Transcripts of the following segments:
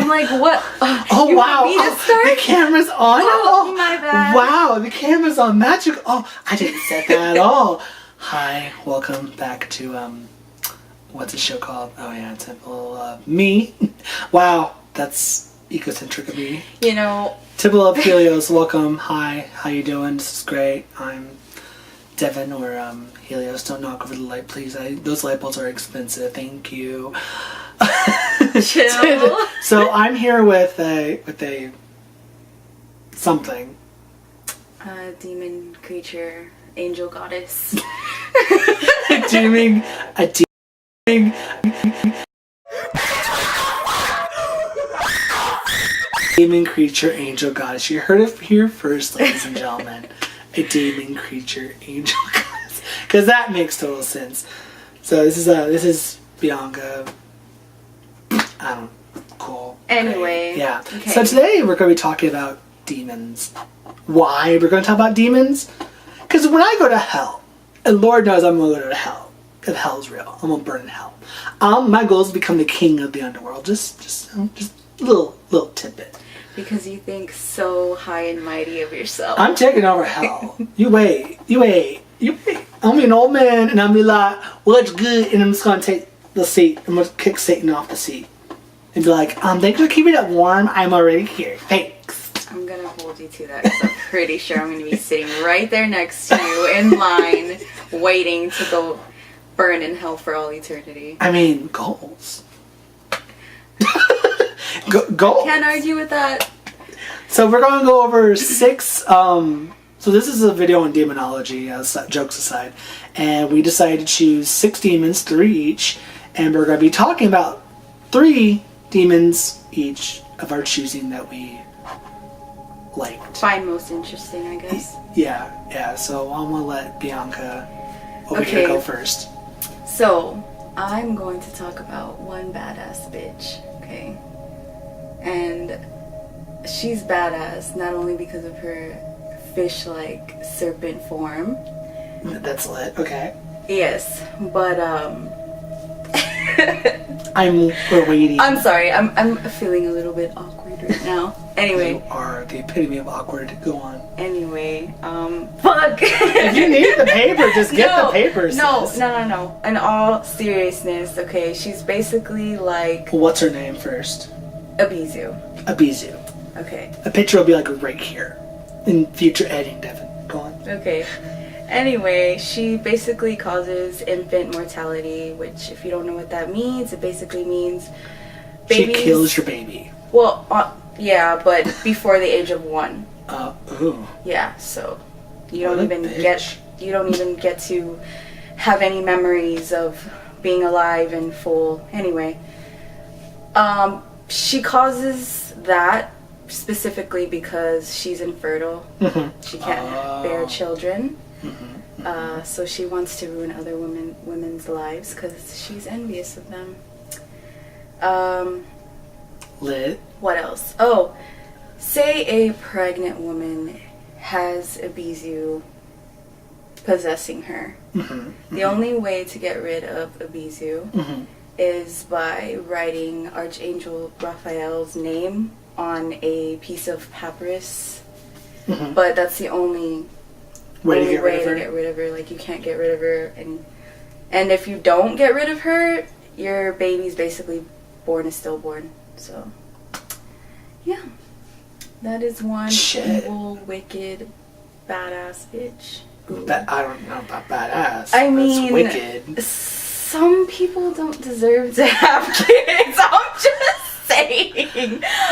I'm like, what? Oh, you wow. Want me to start? The camera's on. Oh, my bad. Wow, the camera's on magic. Oh, I didn't set that at all. Hi, welcome back to, what's the show called? Oh, yeah, Temple of Me. Wow, that's egocentric of me. You know. Temple of Helios, welcome. Hi, how you doing? This is great. I'm Devin, or Helios. Don't knock over the light, please. Those light bulbs are expensive. Thank you. Chill. So I'm here with a something. Demon creature, angel goddess. a demon creature, angel goddess. You heard it here first, ladies and gentlemen. A demon creature, angel goddess. Because that makes total sense. So this is Bianca. I don't know. Cool. Anyway. Great. Yeah. Okay. So today we're going to be talking about demons. Why we're going to talk about demons? Because when I go to hell, and Lord knows I'm going to go to hell. If hell's real, I'm going to burn in hell. My goal is to become the king of the underworld. Just a little tidbit. Because you think so high and mighty of yourself. I'm taking over hell. You wait. I'm an old man, and I'm be like, what's good? And I'm just going to take the seat. I'm going to kick Satan off the seat. And be like, thanks for keeping it warm. I'm already here. Thanks. I'm going to hold you to that because I'm pretty sure I'm going to be sitting right there next to you in line, waiting to go burn in hell for all eternity. I mean, goals. Goals. Can't argue with that. So we're going to go over 6... so this is a video on demonology, jokes aside. And we decided to choose 6 demons, 3 each. And we're going to be talking about 3 demons each of our choosing that we liked. Find most interesting, I guess. Yeah. So I'm going to let Bianca over here go first. So, I'm going to talk about one badass bitch, okay? And she's badass not only because of her fish-like serpent form. That's lit, okay. Yes, but we're waiting. I'm sorry, I'm feeling a little bit awkward right now. Anyway. You are the epitome of awkward. Go on. Anyway, fuck. If you need the paper, just get the paper. No. In all seriousness, okay, she's basically like... What's her name first? Abizu. Okay. A picture will be like right here. In future editing, Devin. Go on. Okay. Anyway, she basically causes infant mortality, which if you don't know what that means, it basically means babies... She kills your baby. Well, yeah, but before the age of 1. Ooh. Yeah, so you don't even get to have any memories of being alive and full. Anyway, she causes that specifically because she's infertile. Mm-hmm. She can't bear children. Mm-hmm. So she wants to ruin other women's lives because she's envious of them. Lit. What else? Oh, say a pregnant woman has Abizu possessing her. Mm-hmm. The only way to get rid of Abizu is by writing Archangel Raphael's name on a piece of papyrus. Mm-hmm. But that's the only way to get rid of her. Like, you can't get rid of her. And if you don't get rid of her, your baby's basically born a stillborn. So, yeah. That is one evil, wicked, badass bitch. I don't know about badass. I mean, that's wicked. Some people don't deserve to have kids. I'm just saying.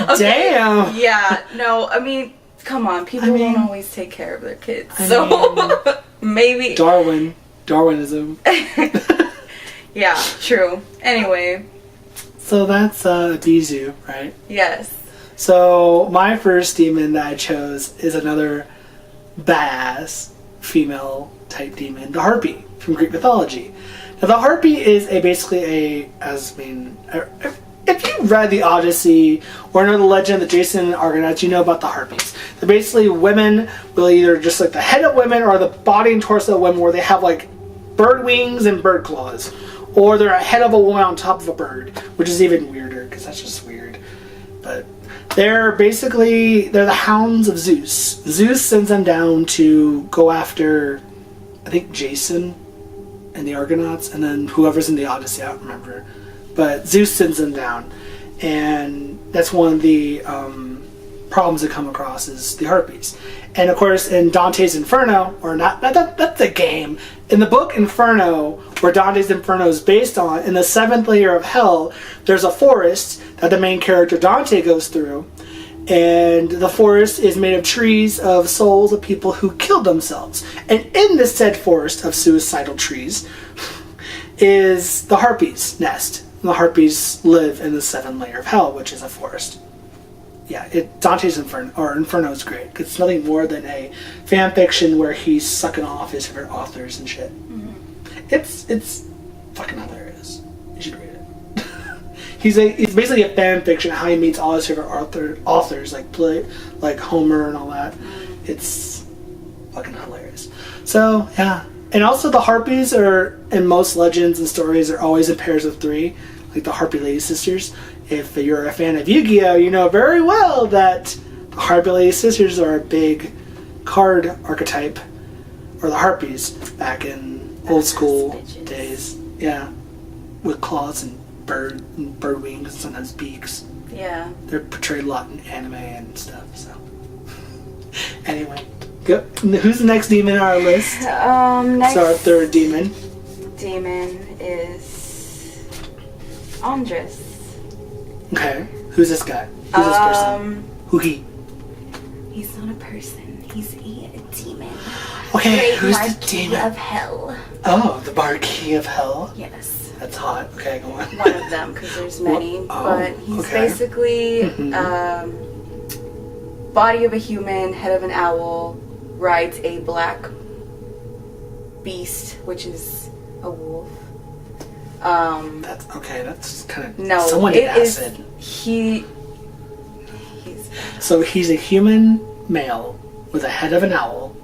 Okay. Damn. Yeah. No, I mean, come on. People don't always take care of their kids. So, maybe. Darwinism. Yeah, true. Anyway. So that's Abizu, right? Yes. So my first demon that I chose is another badass female type demon, the Harpy from Greek mythology. Now the Harpy is if you read the Odyssey or know the legend of the Jason and the Argonauts, you know about the Harpies. They're basically women with either just like the head of women or the body and torso of women where they have like bird wings and bird claws. Or they're a head of a woman on top of a bird, which is even weirder because that's just weird. But they're the hounds of Zeus. Zeus sends them down to go after, I think, Jason and the Argonauts, and then whoever's in the Odyssey, I don't remember. But Zeus sends them down, and that's one of the problems that come across is the Harpies. And of course, in Dante's Inferno, or not that's a game. In the book Inferno, where Dante's Inferno is based on, in the 7th layer of hell, there's a forest that the main character Dante goes through. And the forest is made of trees of souls of people who killed themselves. And in this said forest of suicidal trees is the Harpies' nest. And the Harpies live in the 7th layer of hell, which is a forest. Yeah, Dante's Inferno is great. It's nothing more than a fan fiction where he's sucking off his favorite authors and shit. Mm-hmm. It's fucking hilarious. You should read it. He's basically a fan fiction how he meets all his favorite authors like Homer and all that. Mm-hmm. It's fucking hilarious. So yeah, and also the Harpies are in most legends and stories are always in pairs of 3, like the Harpy Lady Sisters. If you're a fan of Yu-Gi-Oh, you know very well that the Harpy Lady Sisters are a big card archetype, or the Harpies back in old school days. Yeah, with claws and bird wings and sometimes beaks. Yeah, they're portrayed a lot in anime and stuff. So anyway, go. Who's the next demon on our list? Next. So our third demon. Demon is Andres. Okay, who's this guy? Who's this person? Who he? He's not a person. He's a demon. Okay, Great who's Marquis the demon? of Hell. Oh, the Marquis of Hell? Yes. That's hot. Okay, go on. One of them, because there's many. But he's basically body of a human, head of an owl, rides a black beast, which is a wolf. That's okay. That's kind of no. Someone did acid. So he's a human male with a head of an owl,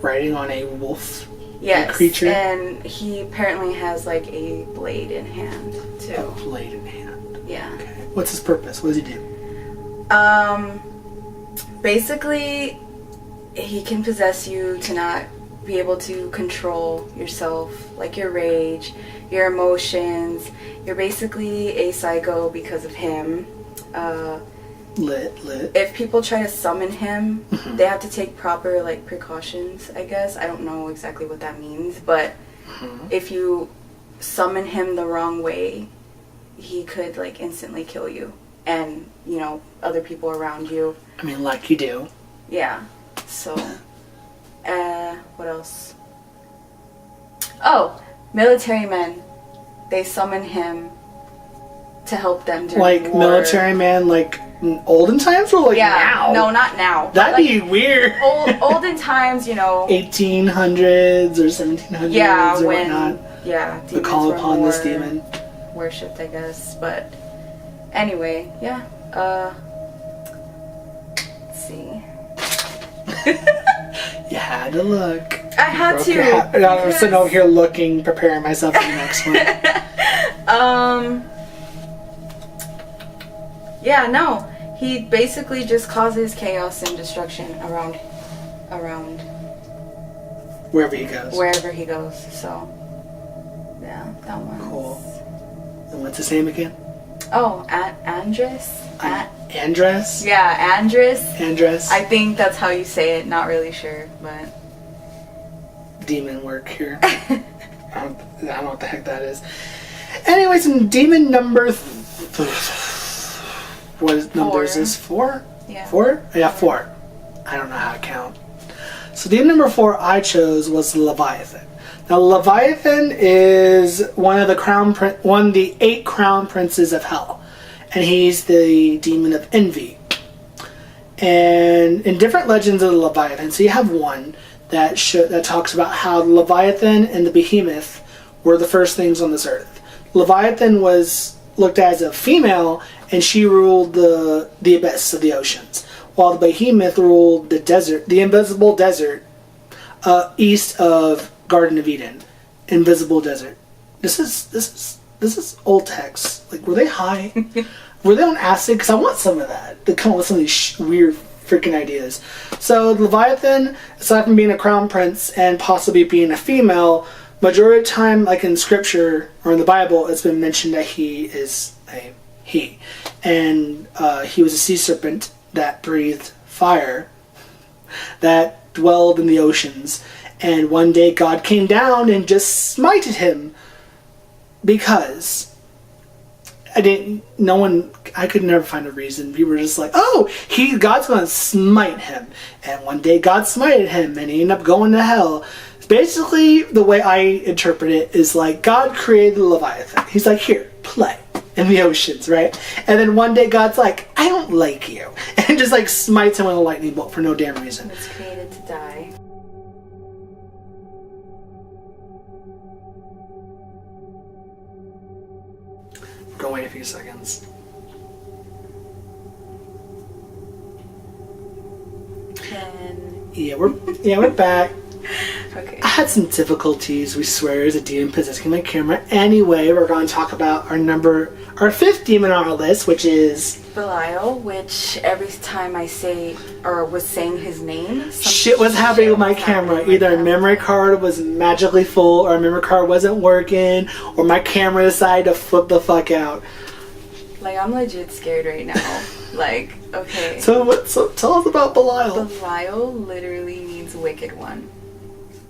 riding on a wolf. Creature. And he apparently has like a blade in hand too. A blade in hand. Yeah. Okay. What's his purpose? What does he do? Basically, he can possess you to not be able to control yourself, like your rage, your emotions. You're basically a psycho because of him. Lit. If people try to summon him, they have to take proper precautions, I guess. I don't know exactly what that means, but if you summon him the wrong way, he could instantly kill you and, other people around you. I mean, like you do. Yeah. So, what else? Oh, military men. They summon him to help them during war. Military man, in olden times or now? No, not now. That'd be weird. Olden times, 1800s or 1700s or whatnot. Yeah, we call upon this demon. Worshipped, I guess. But anyway, yeah. Let's see. You had to look. I had to. I'm sitting over here looking, preparing myself for the next one. Yeah, no. He basically just causes chaos and destruction around wherever he goes. Wherever he goes. So, yeah, that one. Cool. And what's his name again? Oh, Andres. Andres? Yeah, Andres. Andres. I think that's how you say it. Not really sure, but demon work here. I don't know what the heck that is. Anyways, in demon number. What number is this? 4? Yeah. 4? Yeah, 4. I don't know how to count. So demon number 4 I chose was Leviathan. Now Leviathan is one of the 8 crown princes of hell, and he's the demon of envy. And in different legends of the Leviathan, so you have one that talks about how the Leviathan and the Behemoth were the first things on this earth. Leviathan was looked at as a female, and she ruled the abyss of the oceans, while the Behemoth ruled the desert, the invisible desert, east of Garden of Eden. Invisible desert. This is old text. Were they high? were they on acid? Because I want some of that. They come up with some of these weird freaking ideas. So Leviathan, aside from being a crown prince and possibly being a female, majority of the time, like in scripture or in the Bible, it's been mentioned that he is a he. And he was a sea serpent that breathed fire, that dwelled in the oceans. And one day God came down and just smited him because I could never find a reason. We were just like, oh, God's going to smite him. And one day God smited him and he ended up going to hell. Basically, the way I interpret it is like God created the Leviathan. He's like, here, play in the oceans, right? And then one day God's like, I don't like you. And just like smites him with a lightning bolt for no damn reason. It's created to die. Go wait a few seconds. Yeah, we're back. Okay. I had some difficulties, we swear, as a demon possessing my camera. Anyway, we're going to talk about our fifth demon on our list, which is Belial, which every time I say or was saying his name, shit was happening with my camera. Either a memory card was magically full, or a memory card wasn't working, or my camera decided to flip the fuck out. Like, I'm legit scared right now. Like, okay. So tell us about Belial. Belial literally means wicked one.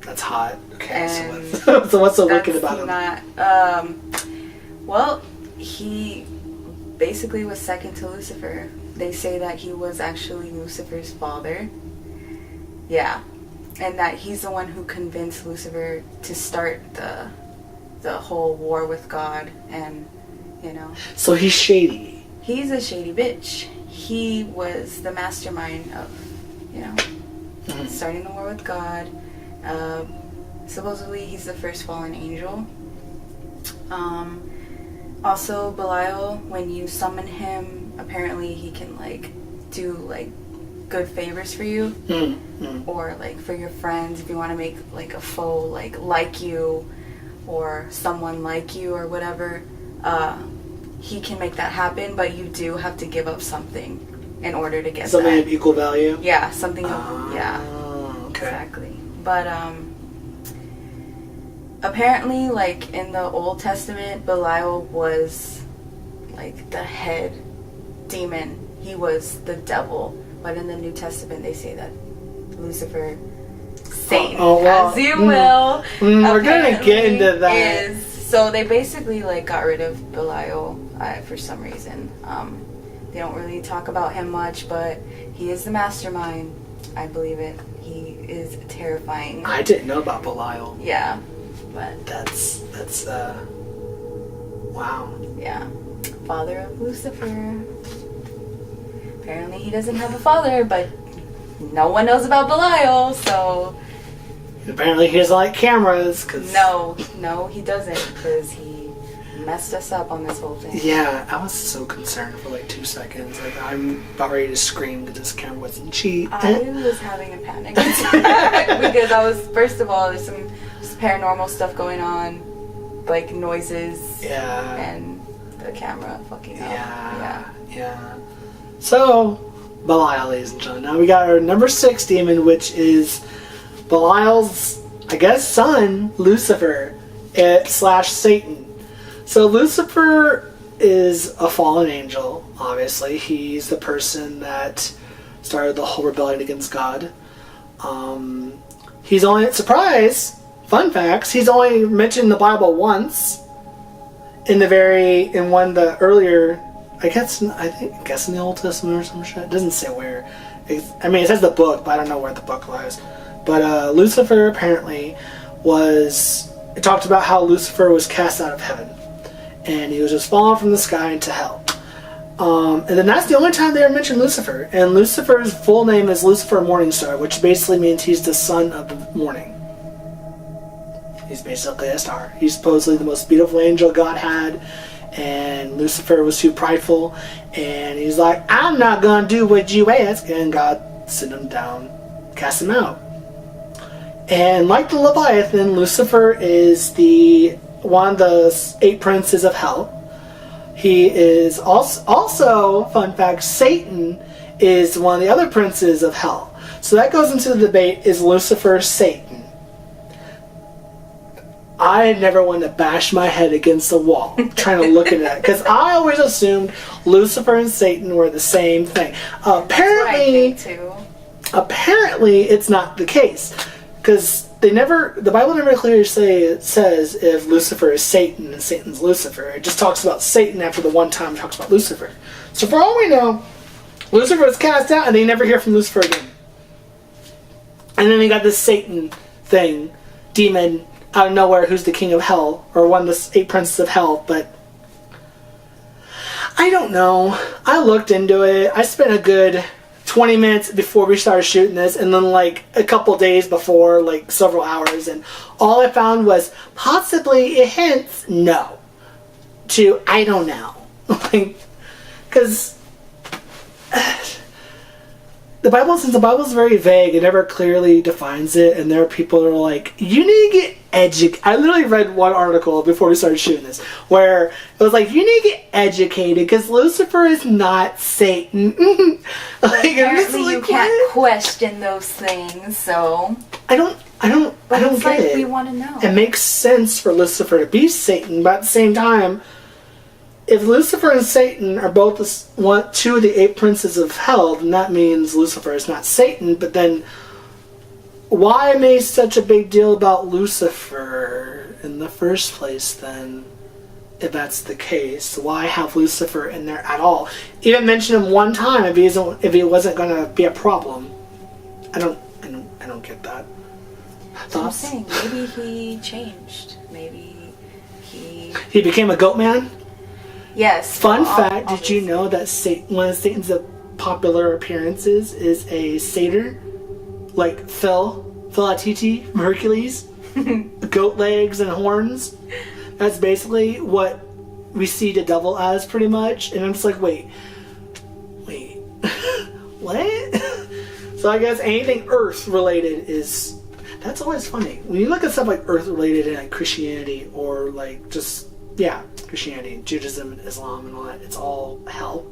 That's hot. Okay, And so what's so wicked about him? Well, he basically was second to Lucifer. They say that he was actually Lucifer's father. Yeah. And that he's the one who convinced Lucifer to start the whole war with God, and, you know. So he's shady. He's a shady bitch. He was the mastermind of, you know, starting the war with God. Supposedly he's the first fallen angel. Also, Belial, when you summon him, apparently he can like do like good favors for you, or like for your friends if you want to make like a foe like you, or someone like you or whatever. He can make that happen, but you do have to give up something in order to get something that. of equal value. Yeah, something. Yeah, okay. Exactly. But apparently, like in the Old Testament, Belial was like the head demon. He was the devil. But in the New Testament, they say that Lucifer, Satan, as you will, we're gonna get into that. So they basically like got rid of Belial for some reason. They don't really talk about him much, but he is the mastermind. I believe it. He is terrifying. I didn't know about Belial. Yeah, but that's wow. Yeah, father of Lucifer. Apparently he doesn't have a father, but no one knows about Belial, so. Apparently he doesn't like cameras, cause No, he doesn't, because he messed us up on this whole thing. Yeah, I was so concerned for like 2 seconds. Like, I'm about ready to scream that this camera wasn't cheap. I was having a panic attack because first of all, there's some paranormal stuff going on, like noises. Yeah. And the camera fucking up. Yeah. So, Belial, ladies and gentlemen. Now we got our number 6 demon, which is Belial's, I guess, son, Lucifer, / Satan. So Lucifer is a fallen angel, obviously. He's the person that started the whole rebellion against God. He's only, surprise, fun facts, he's only mentioned in the Bible once. In one of the earlier, I guess in the Old Testament or some shit. It doesn't say where. It says the book, but I don't know where the book was. But Lucifer apparently it talked about how Lucifer was cast out of heaven. And he was just fallen from the sky into hell. And then that's the only time they ever mentioned Lucifer. And Lucifer's full name is Lucifer Morningstar, which basically means he's the son of the morning. He's basically a star. He's supposedly the most beautiful angel God had. And Lucifer was too prideful. And he's like, I'm not going to do what you ask. And God sent him down, cast him out. And like the Leviathan, Lucifer is one of the 8 princes of hell. He is also, fun fact, Satan is one of the other princes of hell. So that goes into the debate, is Lucifer Satan? I never want to bash my head against the wall trying to look at that, because I always assumed Lucifer and Satan were the same thing. Apparently, it's not the case, because the Bible never clearly says if Lucifer is Satan and Satan's Lucifer. It just talks about Satan after the one time it talks about Lucifer. So for all we know, Lucifer was cast out and they never hear from Lucifer again. And then they got this Satan thing, demon out of nowhere, who's the king of hell, or one of the 8 princes of hell, but I don't know. I looked into it. I spent a good 20 minutes before we started shooting this, and then like a couple days before, like several hours, and all I found was possibly it hints no to I don't know. Like, because since the Bible's very vague, it never clearly defines it, and there are people that are like, you need to get educated. I literally read one article before we started shooting this, where it was like, you need to get educated, because Lucifer is not Satan. Like, apparently you can't question those things, so... I don't get it. We want to know. It makes sense for Lucifer to be Satan, but at the same time, if Lucifer and Satan are both 2 of the 8 princes of hell, then that means Lucifer is not Satan. But then, why make such a big deal about Lucifer in the first place then? If that's the case, why have Lucifer in there at all? Even mention him one time if he wasn't going to be a problem. I don't get that. That's what I'm saying. Maybe he changed. Maybe he became a goat man. Yes. Fun fact, did you know that one of Satan's popular appearances is a satyr? Like Phil Atiti from Hercules? Goat legs and horns? That's basically what we see the devil as, pretty much. And I'm just like, wait. What? So I guess anything earth related is... That's always funny. When you look at stuff like earth related in like Christianity, or like just... Yeah, Christianity, Judaism, and Islam and all that, it's all hell.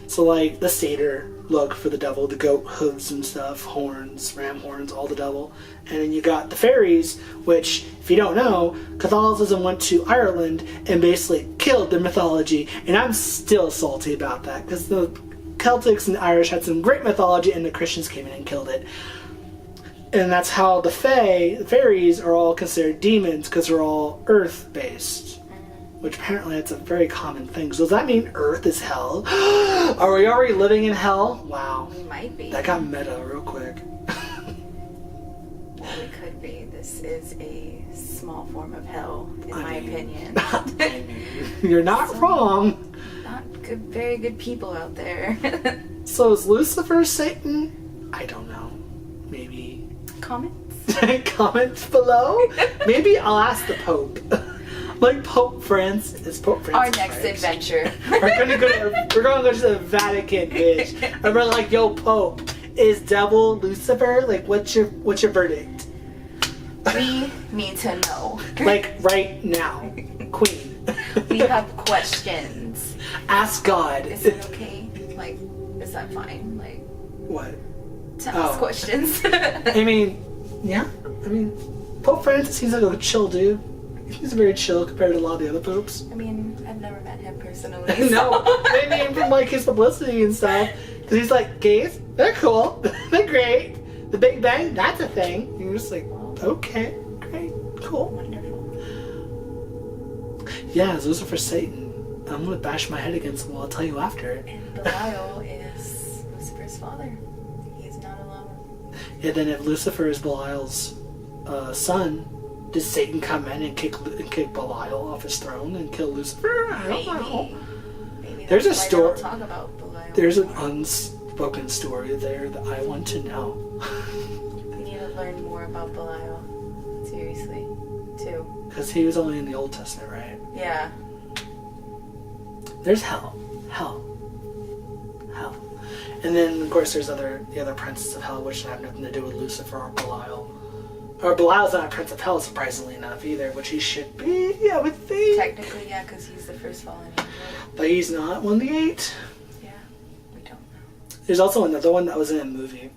So like the satyr look for the devil, the goat hooves and stuff, horns, ram horns, all the devil. And then you got the fairies, which, if you don't know, Catholicism went to Ireland and basically killed their mythology. And I'm still salty about that, because the Celtics and the Irish had some great mythology and the Christians came in and killed it. And that's how the fairies are all considered demons, because they're all earth-based. Which apparently that's a very common thing. So does that mean earth is hell? Are we already living in hell? Wow. We might be. That got meta real quick. Well, we could be. This is a small form of hell, in my opinion. You're not wrong. Not good, very good people out there. So is Lucifer Satan? I don't know. Maybe. Comments? Comments below? Maybe I'll ask the Pope. Like Pope Francis. Our next adventure. We're gonna go to the Vatican, bitch. And we're like, yo, Pope, is devil Lucifer? Like, what's your verdict? We need to know. Like right now, Queen. We have questions. Ask God. Is it okay? Like, is that fine? Like, what? To ask questions. I mean, yeah. I mean, Pope Francis seems like a chill dude. He's very chill compared to a lot of the other popes. I mean, I've never met him personally. No, I mean from like his publicity and stuff. Because he's like, gays, they're cool, they're great. The Big Bang, that's a thing. And you're just like, okay, great, cool. Wonderful. Yeah, it's Lucifer Satan. I'm gonna bash my head against him. Well, I'll tell you after. And Belial is Lucifer's father. He's not alone. Yeah, then if Lucifer is Belial's son, does Satan come in and kick Belial off his throne and kill Lucifer? I don't know. Maybe there's a story. Talk about Belial. There's an unspoken story there that I want to know. We need to learn more about Belial. Seriously, too. Because he was only in the Old Testament, right? Yeah. There's hell. And then, of course, there's the other princes of hell, which have nothing to do with Lucifer or Belial. Or Belial's not a Prince of Hell, surprisingly enough, either, which he should be, I would think. Technically, yeah, because he's the first fallen angel. But he's not one of the 8. Yeah, we don't know. There's also another one that was in a movie.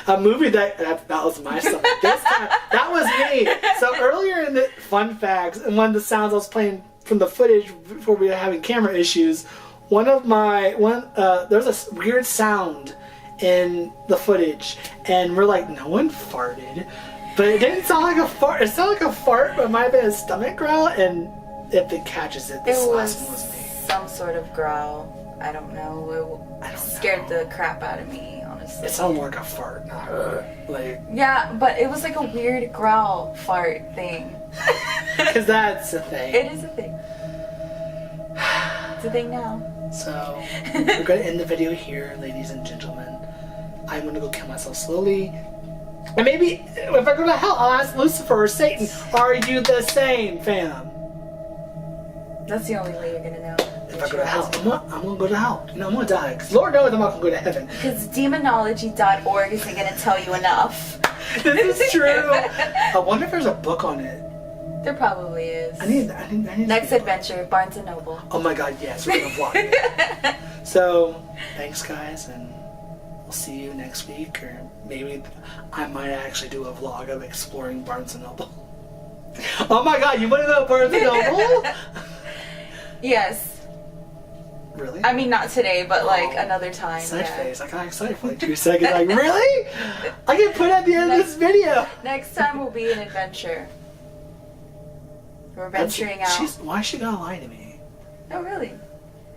A movie that was my stomach. This time, that was me. So earlier in the fun facts, and one of the sounds I was playing from the footage before we were having camera issues, there's a weird sound in the footage, and we're like, no one farted, but it didn't sound like a fart. It sounded like a fart, but it might have been a stomach growl. And if it catches it, this last one was me. Some sort of growl. I don't know. It scared the crap out of me, honestly. It sounded more like a fart, like. Yeah, but it was like a weird growl fart thing. Because that's a thing. It is a thing. It's a thing now. So we're gonna end the video here, ladies and gentlemen. I'm gonna go kill myself slowly. And maybe if I go to hell, I'll ask Lucifer or Satan, are you the same, fam? That's the only way you're gonna know. If I go to hell, I'm gonna go to hell. You know, I'm gonna die. Because Lord knows I'm not gonna go to heaven. Because demonology.org isn't gonna tell you enough. This is true. I wonder if there's a book on it. There probably is. I need Next adventure, Barnes & Noble. Oh my god, yes, we're gonna vlog it. So, thanks guys, and we'll see you next week, or maybe I might actually do a vlog of exploring Barnes & Noble. Oh my god, you wanna know Barnes & Noble? Yes. Really? I mean, not today, but like another time. Sad face. I got excited for like 2 seconds. Like, really? I get put at the end of this video. Next time will be an adventure. We're venturing out. Why is she gonna lie to me? Oh, really?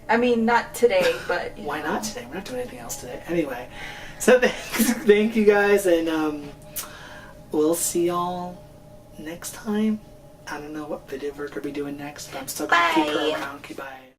I mean, not today, but... Why not today? We're not doing anything else today. Anyway, so thank you guys, and we'll see y'all next time. I don't know what video we're gonna be doing next, but I'm still gonna keep her around. Bye.